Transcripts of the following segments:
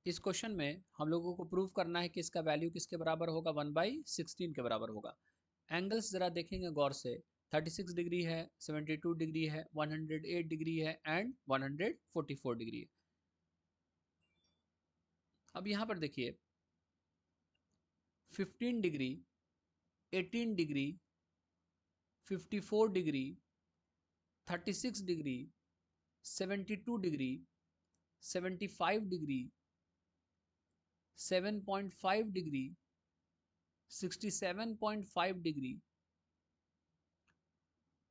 इस क्वेश्चन में हम लोगों को प्रूव करना है कि इसका वैल्यू किसके बराबर होगा, 1/16 के बराबर होगा। एंगल्स जरा देखेंगे गौर से, 36 डिग्री है, 72 डिग्री है, 108 डिग्री है एंड 144 डिग्री है। अब यहाँ पर देखिए 15 degree, 18 degree, 54 degree, 36 degree, 72 degree, 75 degree, 7.5 degree, 67.5 degree,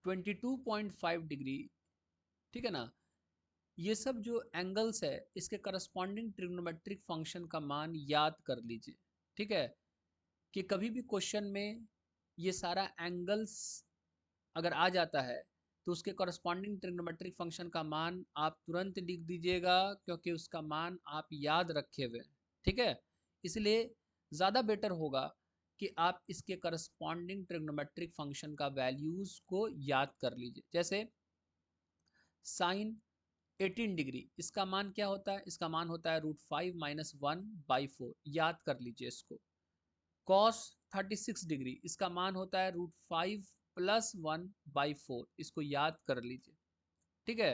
22.5 degree, ठीक है ना। ये सब जो एंगल्स है इसके करस्पॉन्डिंग ट्रिग्नोमेट्रिक फंक्शन का मान याद कर लीजिए। ठीक है, कि कभी भी क्वेश्चन में ये सारा एंगल्स अगर आ जाता है तो उसके करस्पॉन्डिंग ट्रिग्नोमेट्रिक फंक्शन का मान आप तुरंत लिख दीजिएगा, क्योंकि उसका मान आप याद रखे हुए हैं। ठीक है, इसलिए ज़्यादा बेटर होगा कि आप इसके करस्पॉन्डिंग ट्रिग्नोमेट्रिक फंक्शन का वैल्यूज़ को याद कर लीजिए। जैसे साइन 18 डिग्री, इसका मान क्या होता है, इसका मान होता है √5 - 1/4, याद कर लीजिए इसको। कॉस 36 डिग्री, इसका मान होता है √5 + 1/4, इसको याद कर लीजिए। ठीक है,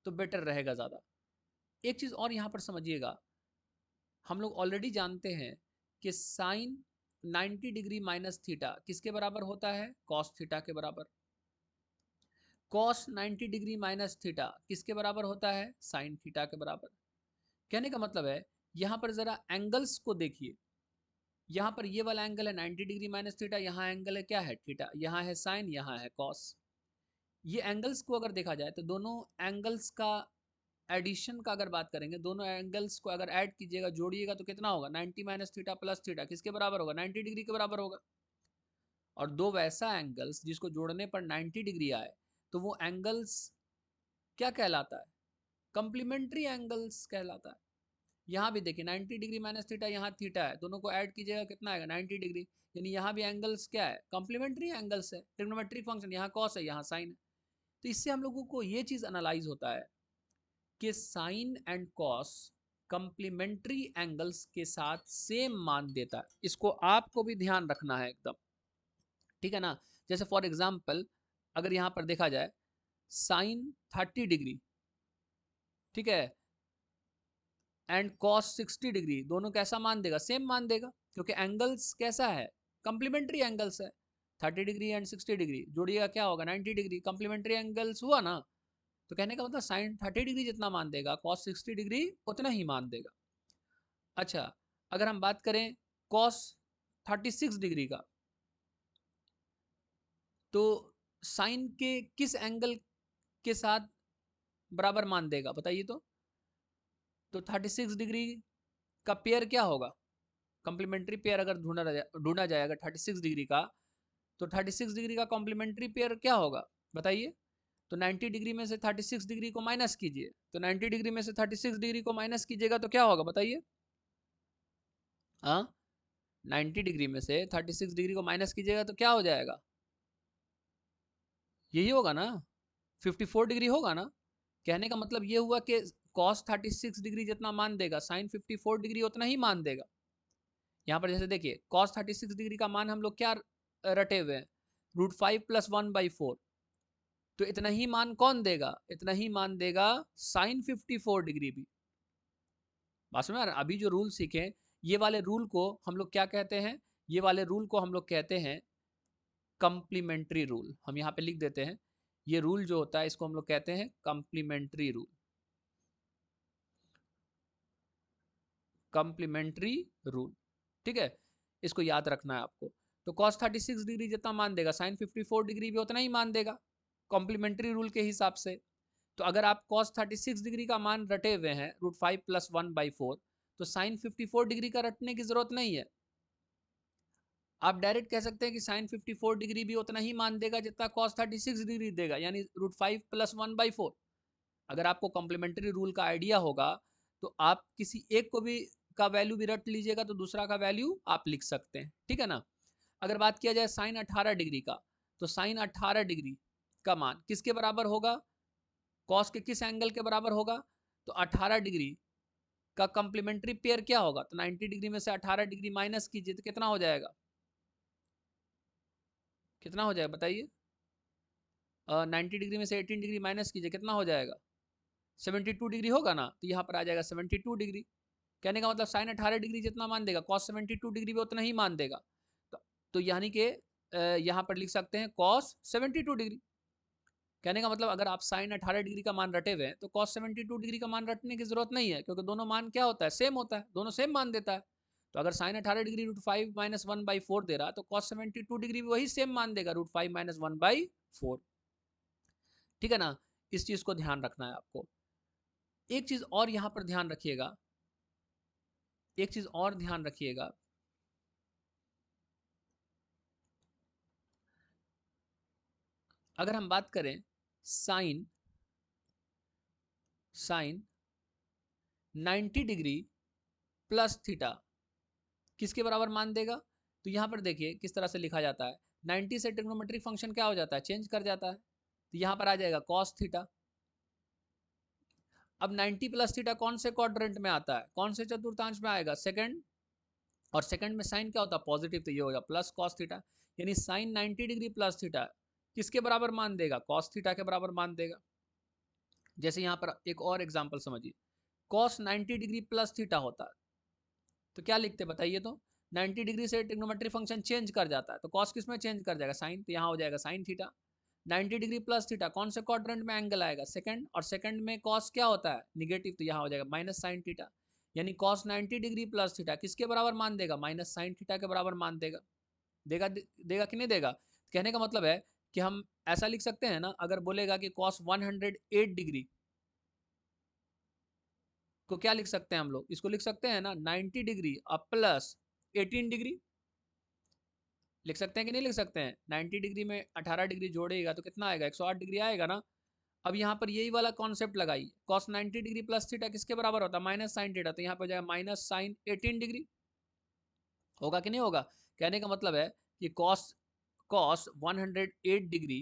तो बेटर रहेगा ज़्यादा। एक चीज़ और यहाँ पर समझिएगा, हम लोग ऑलरेडी जानते हैं कि साइन 90 डिग्री माइनस थीटा किसके बराबर होता है, कॉस थीटा के बराबर। कॉस 90 डिग्री माइनस थीटा किसके बराबर होता है, साइन थीटा के बराबर। कहने का मतलब है यहाँ पर ज़रा एंगल्स को देखिए, यहाँ पर ये वाला एंगल है 90 डिग्री माइनस थीटा, यहाँ एंगल है क्या है, थीटा, यहाँ है साइन, यहाँ है कॉस। ये एंगल्स को अगर देखा जाए तो दोनों एंगल्स का एडिशन का अगर बात करेंगे, दोनों एंगल्स को अगर ऐड कीजिएगा, जोड़िएगा तो कितना होगा, 90 माइनस थीटा प्लस थीटा किसके बराबर होगा, 90 डिग्री के बराबर होगा। और दो वैसा एंगल्स जिसको जोड़ने पर 90 डिग्री आए तो वो एंगल्स क्या कहलाता है, कंप्लीमेंट्री एंगल्स कहलाता है। यहाँ भी देखिए 90 डिग्री माइनस थीटा, यहाँ थीटा है, दोनों को ऐड कीजिएगा कितना आएगा, 90 डिग्री। यानी यहाँ भी एंगल्स क्या है, कॉम्प्लीमेंट्री एंगल्स है, ट्रिग्नोमेट्रिक फंक्शन, यहाँ कॉस है, यहाँ साइन है। तो इससे हम लोगों को ये चीज़ एनालाइज होता है कि sine and cos complementary angles के साथ सेम मान देता है। इसको आपको भी ध्यान रखना है एकदम, ठीक है ना। जैसे फॉर एग्जाम्पल अगर यहाँ पर देखा जाए साइन 30 डिग्री, ठीक है, एंड कॉस 60 डिग्री, दोनों कैसा मान देगा, सेम मान देगा, क्योंकि एंगल्स कैसा है, कंप्लीमेंट्री एंगल्स है। 30 डिग्री एंड 60 डिग्री जोड़िएगा क्या होगा, 90 डिग्री, कंप्लीमेंट्री एंगल्स हुआ ना। तो कहने का मतलब साइन 30 डिग्री जितना मान देगा, कॉस 60 डिग्री उतना ही मान देगा। अच्छा, अगर हम बात करें कॉस 36 डिग्री का, तो साइन के किस एंगल के साथ बराबर मान देगा बताइए तो 36 डिग्री का पेयर क्या होगा, कॉम्प्लीमेंट्री पेयर अगर ढूंढा जाएगा 36 डिग्री का, तो 36 डिग्री का कॉम्प्लीमेंट्री पेयर क्या होगा बताइए। तो 90 डिग्री में से 36 डिग्री को माइनस कीजिए, तो 90 डिग्री में से 36 डिग्री को माइनस कीजिएगा तो क्या होगा बताइए। हाँ, 90 डिग्री में से 36 डिग्री को माइनस कीजिएगा तो क्या हो जाएगा, यही होगा ना, 54 डिग्री होगा ना। कहने का मतलब ये हुआ कि कॉस 36 डिग्री जितना मान देगा साइन 54 डिग्री उतना ही मान देगा। यहाँ पर जैसे देखिए कॉस 36 डिग्री का मान हम लोग क्या रटे हुए हैं, √5 + 1/4, तो इतना ही मान कौन देगा, इतना ही मान देगा साइन 54 डिग्री भी। बात समझ में आ रहा है? अभी जो रूल सीखे, ये वाले रूल को हम लोग क्या कहते हैं, ये वाले रूल को हम लोग कहते हैं कंप्लीमेंट्री रूल। हम यहाँ पे लिख देते हैं, ये रूल जो होता है इसको हम लोग कहते हैं कंप्लीमेंट्री रूल, कंप्लीमेंट्री रूल। ठीक है, इसको याद रखना है आपको। तो cos 36 डिग्री जितना मान देगा साइन 54 डिग्री भी उतना ही मान देगा, कॉम्प्लीमेंट्री रूल के हिसाब से। तो अगर आप cos 36 डिग्री का मान रटे हुए हैं √5 + 1/4, तो साइन 54 डिग्री का रटने की जरूरत नहीं है। आप डायरेक्ट कह सकते हैं कि साइन 54 डिग्री भी उतना ही मान देगा जितना cos 36 डिग्री देगा, यानी √5 + 1/4। अगर आपको कॉम्प्लीमेंट्री रूल का आइडिया होगा तो आप किसी एक को भी का वैल्यू भी रट लीजिएगा तो दूसरा का वैल्यू आप लिख सकते हैं, ठीक है ना। अगर बात किया जाए साइन 18 डिग्री का, तो साइन 18 डिग्री का मान किसके बराबर होगा, कॉस के किस एंगल के बराबर होगा, तो 18 डिग्री का कॉम्प्लीमेंट्री पेयर क्या होगा? तो 90 डिग्री में से 18 डिग्री माइनस कीजिए तो कितना हो जाएगा? कितना हो जाएगा बताइए? 90 डिग्री में से 18 डिग्री माइनस कीजिए, कितना हो जाएगा? 72 डिग्री होगा ना, तो यहाँ पर आ जाएगा 72 डिग्री। कहने का मतलब साइन 18 डिग्री जितना मान देगा, कॉस 72 डिग्री भी उतना ही मान देगा। तो यानी कि यहाँ पर लिख सकते हैं कॉस 72 डिग्री। कहने का मतलब अगर आप साइन 18 डिग्री का मान रटे हुए हैं तो कॉस 72 डिग्री का मान रटने की जरूरत नहीं है, क्योंकि दोनों मान क्या होता है? सेम होता है, दोनों सेम मान देता है। तो अगर साइन 18 डिग्री √5 माइनस 1/4 दे रहा तो कॉस 72 डिग्री भी वही सेम मान देगा, √5 माइनस 1/4। ठीक है ना? इस चीज को ध्यान रखना है आपको। एक चीज और यहां पर ध्यान रखिएगा, एक चीज और ध्यान रखिएगा, अगर हम बात करें sine sine 90 degree plus theta किसके बराबर मान देगा? तो यहां पर देखिए किस तरह से लिखा जाता है, 90 से ट्रिग्नोमेट्रिक फंक्शन क्या हो जाता है? चेंज कर जाता है। तो यहां पर आ जाएगा कॉस थीटा। अब 90 प्लस थीटा कौन से क्वाड्रेंट में आता है? कौन से चतुर्थांश में आएगा? सेकंड। और सेकंड में साइन क्या होता है? पॉजिटिव, तो ये हो गया प्लस कॉस थीटा। यानी साइन 90 डिग्री प्लस थीटा किसके बराबर मान देगा? कॉस थीटा के बराबर मान देगा। जैसे यहां पर एक और एग्जांपल समझिए, कॉस 90 डिग्री प्लस थीटा होता है तो क्या लिखते बताइए? तो 90 डिग्री से ट्रिग्नोमेट्रिक फंक्शन चेंज कर जाता है, तो कॉस किस में चेंज कर जाएगा? साइन। तो यहाँ हो जाएगा sine theta. 90 degree plus theta कौन से क्वाड्रेंट में एंगल आएगा? सेकंड। और सेकंड में कॉस क्या होता है? निगेटिव, तो यहाँ हो जाएगा माइनस साइन थीटा। यानी कॉस 90 डिग्री प्लस थीटा किसके बराबर मान देगा? माइनस साइन थीटा के बराबर मान देगा। देगा देगा कि नहीं देगा? कहने का मतलब है कि हम ऐसा लिख सकते हैं ना, अगर बोलेगा कि कॉस 108 डिग्री को क्या लिख सकते हैं हम लोग? इसको लिख सकते हैं ना 90 डिग्री अब प्लस 18 डिग्री। लिख सकते हैं कि नहीं लिख सकते हैं? 90 डिग्री में 18 डिग्री जोड़ेगा तो कितना आएगा? 108 डिग्री आएगा ना। अब यहाँ पर यही वाला कॉन्सेप्ट लगाइए, कॉस 90 डिग्री प्लस थीटा किसके बराबर होता है? Minus sine theta. तो यहाँ पर जाएगा माइनस साइन 18 डिग्री। होगा कि नहीं होगा? कहने का मतलब है कि cos cos 108 degree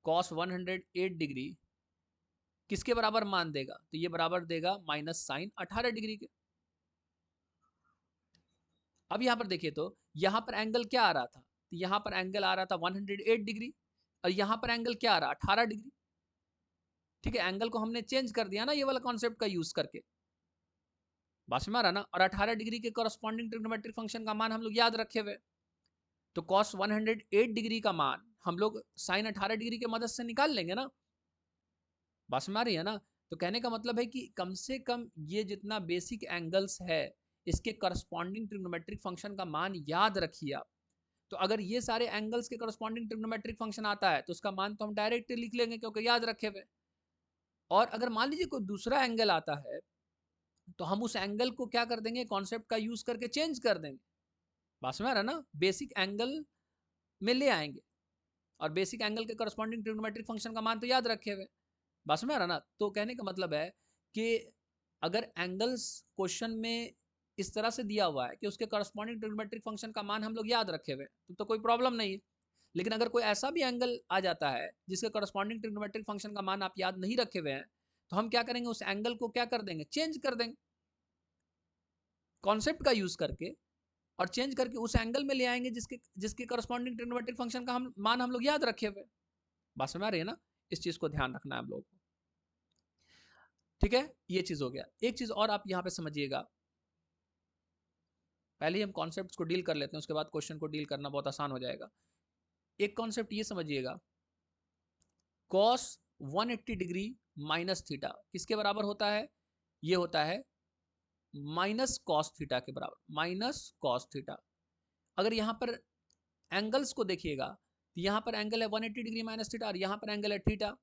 cos 108 degree किसके बराबर मान देगा? तो ये बराबर देगा माइनस साइन 18 डिग्री के। अब यहां पर देखिए तो यहां पर एंगल क्या आ रहा था? तो यहां पर एंगल आ रहा था 108 डिग्री और यहां पर एंगल क्या आ रहा? 18 डिग्री। ठीक है, एंगल को हमने चेंज कर दिया ना ये वाला कॉन्सेप्ट का यूज करके। बात में आ रहा ना? और 18 डिग्री के कॉरेस्पॉन्डिंग ट्रिग्नोमेट्रिक फंक्शन का मान हम लोग याद रखे हुए, तो कॉस 108 डिग्री का मान हम लोग साइन 18 डिग्री की मदद से निकाल लेंगे ना। बात में आ रही है ना? तो कहने का मतलब है कि कम से कम ये जितना बेसिक एंगल्स है इसके करस्पॉन्डिंग ट्रिग्नोमेट्रिक फंक्शन का मान याद रखिए आप। तो अगर ये सारे एंगल्स के करस्पॉन्डिंग ट्रिग्नोमेट्रिक फंक्शन आता है तो उसका मान तो हम डायरेक्ट लिख लेंगे क्योंकि याद रखे हुए। और अगर मान लीजिए कोई दूसरा एंगल आता है तो हम उस एंगल को क्या कर देंगे? कॉन्सेप्ट का यूज करके चेंज कर देंगे। बात में आ रहा ना? बेसिक एंगल में ले आएंगे और बेसिक एंगल के करस्पॉन्डिंग ट्रिग्नोमेट्रिक फंक्शन का मान तो याद रखे हुए। बात में आ रहा ना? तो कहने का मतलब है कि अगर एंगल्स क्वेश्चन में इस तरह से दिया हुआ है कि उसके करस्पॉन्डिंग ट्रिग्नोमेट्रिक फंक्शन का मान हम लोग याद रखे हुए तो कोई प्रॉब्लम नहीं है। लेकिन अगर कोई ऐसा भी एंगल आ जाता है जिसके करस्पॉन्डिंग ट्रिग्नोमेट्रिक फंक्शन का मान आप याद नहीं रखे हुए हैं तो हम क्या करेंगे? उस एंगल को क्या कर देंगे? चेंज कर देंगे कॉन्सेप्ट का यूज करके, और चेंज करके उस एंगल में ले आएंगे जिसके जिसके करस्पॉन्डिंग ट्रिग्नोमेट्रिक फंक्शन का मान हम लोग याद रखे हुए। बात समझ आ रही है ना? इस चीज को ध्यान रखना है हम लोग को। ठीक है, ये चीज हो गया। एक चीज और आप यहाँ पे समझिएगा, पहले ही हम कॉन्सेप्ट्स को डील कर लेते हैं उसके बाद क्वेश्चन को डील करना बहुत आसान हो जाएगा। एक कॉन्सेप्ट ये समझिएगा, कॉस 180 डिग्री माइनस थीटा किसके बराबर होता है? ये होता है माइनस कॉस थीटा के बराबर, माइनस कॉस थीटा। अगर यहाँ पर एंगल्स को देखिएगा तो यहाँ पर एंगल है 180 डिग्री माइनस थीटा और यहाँ पर एंगल है थीटा।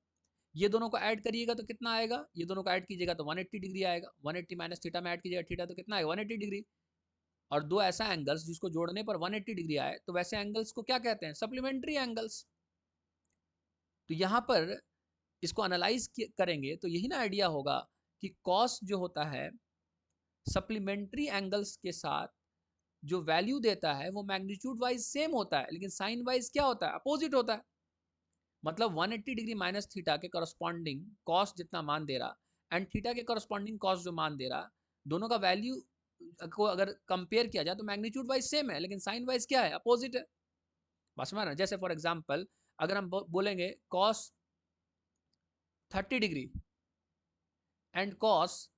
ये दोनों को ऐड करिएगा तो कितना आएगा? ये दोनों को ऐड कीजिएगा तो 180 डिग्री आएगा। 180 माइनस थीटा में ऐड कीजिएगा थीटा तो कितना आएगा? 180 डिग्री। और दो ऐसा एंगल्स जिसको जोड़ने पर 180 डिग्री आए तो वैसे एंगल्स को क्या कहते हैं? Supplementary angles. तो यहाँ पर इसको एनालाइज करेंगे तो यही ना आइडिया होगा कि कॉस जो होता है सप्लीमेंट्री एंगल्स के साथ जो वैल्यू देता है वो मैग्नीट्यूड वाइज सेम होता है, लेकिन साइन वाइज क्या होता है? अपोजिट होता है। मतलब 180 डिग्री माइनस थीटा के करस्पॉन्डिंग कॉस जितना मान दे रहा एंड थीटा के करस्पॉन्डिंग कॉस जो मान दे रहा, दोनों का वैल्यू को अगर कंपेयर किया जाए तो मैग्नीट्यूड वाइज सेम है, लेकिन साइन वाइज क्या है, अपोजिट है। बस समझ रहे? जैसे फॉर एग्जांपल अगर हम बोलेंगे कॉस 30 डिग्री एंड कॉस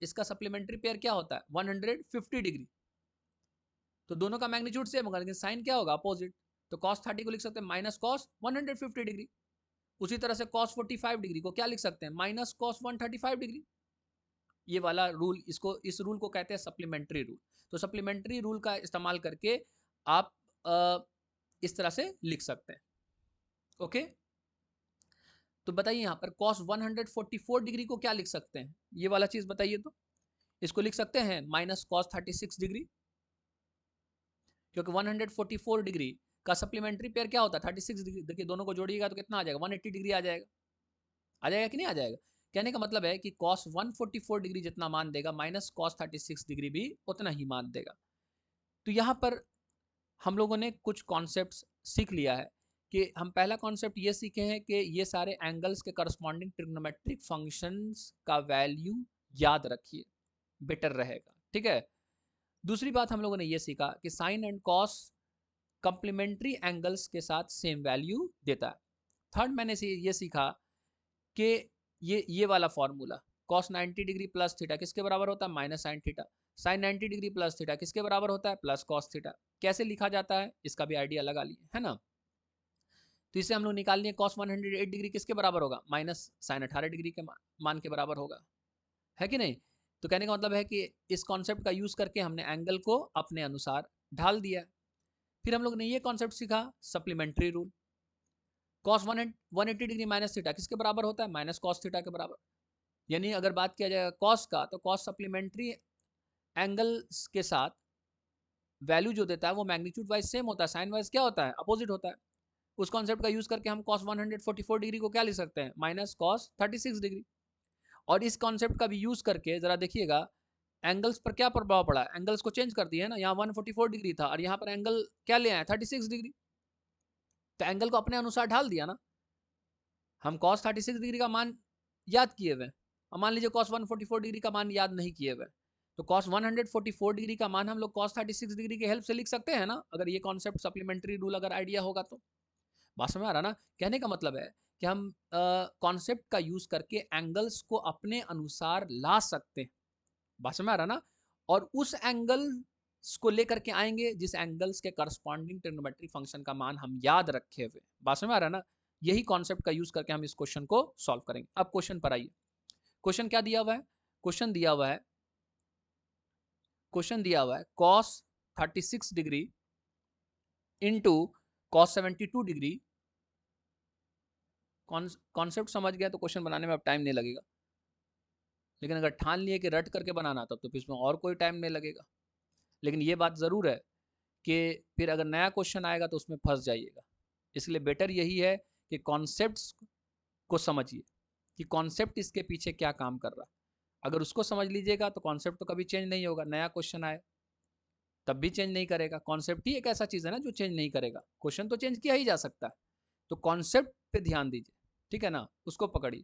इसका सप्लीमेंट्री पेयर क्या होता है 150 डिग्री, तो दोनों का मैग्नीट्यूड सेम होगा, लेकिन साइन क्या होगा, अपोजिट। तो cos 30 को लिख सकते हैं माइनस कॉस 150 डिग्री। उसी तरह से cos 45 डिग्री को क्या लिख सकते हैं, माइनस कॉस 135 डिग्री। ये वाला रूल, इसको इस रूल को कहते हैं सप्लीमेंट्री रूल। तो सप्लीमेंट्री रूल का इस्तेमाल करके आप इस तरह से लिख सकते हैं। ओके, तो बताइए यहाँ पर cos 144 डिग्री को क्या लिख सकते हैं, ये वाला चीज बताइए। तो इसको लिख सकते हैं माइनस कॉस 36 डिग्री, क्योंकि 144 डिग्री का सप्लीमेंट्री पेयर क्या होता है 36 डिग्री। देखिए दोनों को जोड़िएगा तो कितना आ जाएगा, 180 डिग्री आ जाएगा। आ जाएगा कि नहीं आ जाएगा? कहने का मतलब है कि cos 144 डिग्री जितना मान देगा माइनस cos 36 डिग्री भी उतना ही मान देगा। तो यहाँ पर हम लोगों ने कुछ कॉन्सेप्ट्स सीख लिया है कि हम पहला कॉन्सेप्ट ये सीखे हैं कि ये सारे एंगल्स के करस्पॉन्डिंग ट्रिग्नोमेट्रिक फंक्शंस का वैल्यू याद रखिए, बेटर रहेगा। ठीक है, दूसरी बात हम लोगों ने ये सीखा कि sine and cos complementary angles के साथ सेम वैल्यू देता है। थर्ड मैंने ये सीखा कि ये वाला formula cos 90 degree plus theta किसके बराबर होता है, minus sine theta. Sine 90 degree plus theta किसके बराबर होता है, प्लस कॉस थीटा। कैसे लिखा जाता है इसका भी आइडिया लगा लिए, है ना। तो इसे हम लोग निकाल लिए cos 108 डिग्री किसके बराबर होगा, माइनस साइन 18 डिग्री के मान के बराबर होगा, है कि नहीं। तो कहने का मतलब है कि इस कॉन्सेप्ट का यूज करके हमने एंगल को अपने अनुसार ढाल दिया। फिर हम लोग ने ये कॉन्सेप्ट सीखा supplementary rule, cos 180 degree minus theta किसके बराबर होता है, माइनस कॉस थीटा के बराबर। यानी अगर बात किया जाएगा कॉस का, तो कॉस सप्लीमेंट्री एंगल्स के साथ वैल्यू जो देता है वो मैग्नीट्यूड वाइज सेम होता है, साइन वाइज क्या होता है, अपोजिट होता है। उस कॉन्सेप्ट का यूज करके हम cos 144 डिग्री को क्या लिख सकते हैं, माइनस cos 36 डिग्री। और इस कॉन्सेप्ट का भी यूज करके जरा देखिएगा एंगल्स पर क्या प्रभाव पड़ा, एंगल्स को चेंज कर दिया है ना। यहाँ 144 डिग्री था और यहाँ पर एंगल क्या ले आए 36 डिग्री, तो एंगल को अपने अनुसार ढाल दिया ना। हम cos 36 डिग्री का मान याद किए हुए, और मान लीजिए cos 144 डिग्री का मान याद नहीं किए हुए, तो cos 144 डिग्री का मान हम लोग cos 36 डिग्री के हेल्प से लिख सकते हैं ना, अगर ये कॉन्सेप्ट सप्लीमेंट्री रूल अगर आइडिया होगा तो। बात समझ आ रहा ना। कहने का मतलब है कि हम कॉन्सेप्ट का यूज करके एंगल्स को अपने अनुसार ला सकते हैं। बात समझ आ रहा ना। और उस एंगल को लेकर के आएंगे जिस एंगल्स के करस्पॉन्डिंग ट्रिग्नोमेट्रिक फंक्शन का मान हम याद रखे हुए। बात समझ आ रहा ना। यही कॉन्सेप्ट का यूज करके हम इस क्वेश्चन को सॉल्व करेंगे। अब क्वेश्चन पर आइए, क्वेश्चन क्या दिया हुआ है, क्वेश्चन दिया हुआ है cos 36 degree into cos 72 degree. Concept समझ गया तो क्वेश्चन बनाने में अब टाइम नहीं लगेगा, लेकिन अगर ठान लिए कि रट करके बनाना तब तो फिर इसमें और कोई टाइम नहीं लगेगा। लेकिन ये बात ज़रूर है कि फिर अगर नया क्वेश्चन आएगा तो उसमें फंस जाइएगा। इसलिए बेटर यही है कि कॉन्सेप्ट्स को समझिए कि कॉन्सेप्ट इसके पीछे क्या काम कर रहा है। अगर उसको समझ लीजिएगा तो कॉन्सेप्ट तो कभी चेंज नहीं होगा, नया क्वेश्चन आए तब भी चेंज नहीं करेगा। कॉन्सेप्ट ही एक ऐसा चीज़ है ना जो चेंज नहीं करेगा, क्वेश्चन तो चेंज किया ही जा सकता है। तो कॉन्सेप्ट पे ध्यान दीजिए, ठीक है ना, उसको पकड़िए।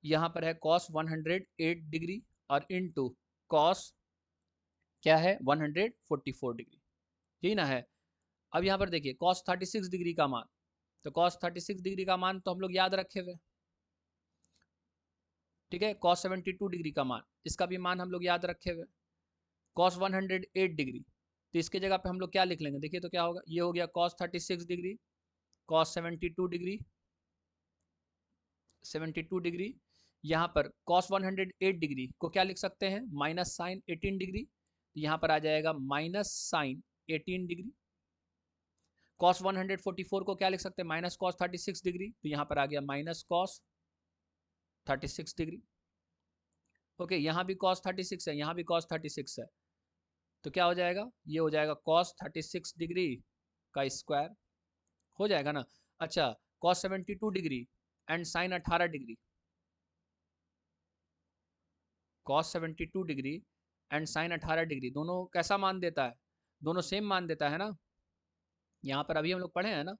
यहाँ पर है cos 108 डिग्री और इनटू cos क्या है 144 डिग्री, यही ना है। अब यहाँ पर देखिए cos 36 डिग्री का मान, तो cos 36 डिग्री का मान तो हम लोग याद रखे हुए, ठीक है। cos 72 डिग्री का मान, इसका भी मान हम लोग याद रखे हुए। cos 108 डिग्री, तो इसके जगह पे हम लोग क्या लिख लेंगे, देखिए तो क्या होगा, ये हो गया cos 36 degree, cos 72 degree, 72 degree. यहाँ पर cos 108 डिग्री को क्या लिख सकते हैं, माइनस साइन 18 डिग्री, यहाँ पर आ जाएगा माइनस साइन 18 डिग्री। cos 144 को क्या लिख सकते हैं, माइनस cos 36 डिग्री, तो यहाँ पर आ गया माइनस cos 36 डिग्री। ओके, यहाँ भी cos 36 है, यहाँ भी cos 36 है, तो क्या हो जाएगा, ये हो जाएगा cos 36 डिग्री का स्क्वायर, हो जाएगा ना। अच्छा, cos 72 degree and sine 18 degree, cos 72 degree and sine 18 degree दोनों कैसा मान देता है, दोनों सेम मान देता है ना। यहाँ पर अभी हम लोग पढ़े हैं ना,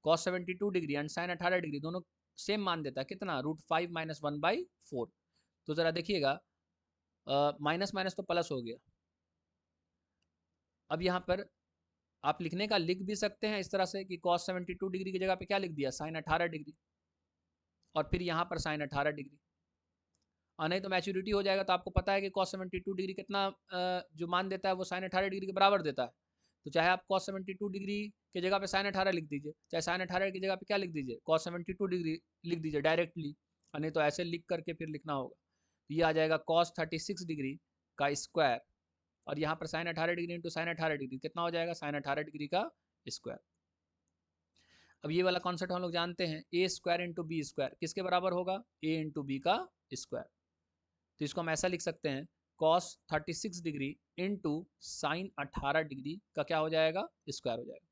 cos 72 degree and sine 18 degree दोनों सेम मान देता है, कितना, √5 - 1/4। तो ज़रा देखिएगा, माइनस माइनस तो प्लस हो गया। अब यहाँ पर आप लिखने का लिख भी सकते हैं इस तरह से कि cos 72 डिग्री की जगह पे क्या लिख दिया, sin 18 डिग्री, और फिर यहाँ पर sin 18 डिग्री। और नहीं तो मैच्योरिटी हो जाएगा, तो आपको पता है कि cos 72 डिग्री कितना जो मान देता है वो sin 18 डिग्री के बराबर देता है। तो चाहे आप cos 72 डिग्री की जगह पे sin 18 लिख दीजिए, चाहे sin 18 की जगह पे क्या लिख दीजिए, cos 72 डिग्री लिख दीजिए डायरेक्टली, और नहीं तो ऐसे लिख करके फिर लिखना होगा। तो ये आ जाएगा cos 36 डिग्री का स्क्वायर, और यहाँ पर sin 18 degree into sin 18 degree कितना हो जाएगा, sin 18 डिग्री का स्क्वायर। अब ये वाला कॉन्सेप्ट हम लोग जानते हैं, ए स्क्वायर इंटू बी स्क्वायर किसके बराबर होगा, ए इंटू बी का स्क्वायर। तो इसको हम ऐसा लिख सकते हैं, cos 36 degree into sine 18 degree का क्या हो जाएगा, स्क्वायर हो जाएगा।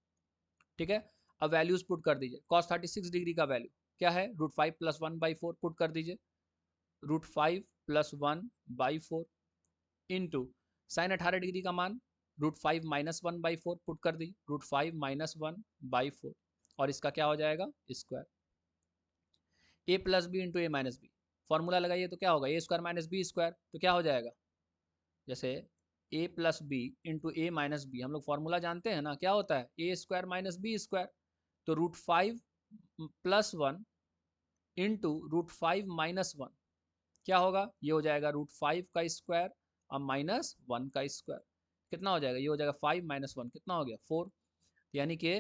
ठीक है, अब वैल्यूज पुट कर दीजिए। cos 36 डिग्री का वैल्यू क्या है, √5 + 1/4 पुट कर दीजिए, √5 + 1/4 इंटू साइन 18 डिग्री का मान √5 - 1/4 पुट कर दी, √5 - 1/4, और इसका क्या हो जाएगा, square. a + b into a - b, formula लगाइए तो क्या होगा, a square minus b square, तो क्या हो जाएगा, जैसे a + b into a - b, हम लोग फॉर्मूला जानते हैं ना, क्या होता है, a square minus b square. तो √5 + 1 इंटू √5 - 1 क्या होगा, ये हो जाएगा √5 का स्क्वायर और -1 का स्क्वायर, कितना हो जाएगा, ये हो जाएगा 5 - 1 कितना हो गया, 4। यानी कि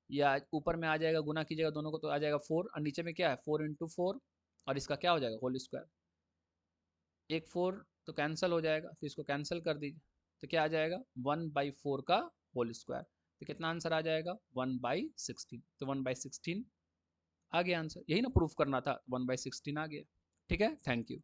या ऊपर में आ जाएगा, गुना कीजिएगा दोनों को तो आ जाएगा 4, और नीचे में क्या है, 4 × 4, और इसका क्या हो जाएगा, होल स्क्वायर। एक 4 तो कैंसिल हो जाएगा, तो इसको कैंसिल कर दीजिए, तो क्या आ जाएगा, 1/4 का होल स्क्वायर। तो कितना आंसर आ जाएगा, 1/16। तो 1/16 आ गया आंसर, यही ना प्रूफ करना था, 1/16 आ गया। ठीक है, थैंक यू।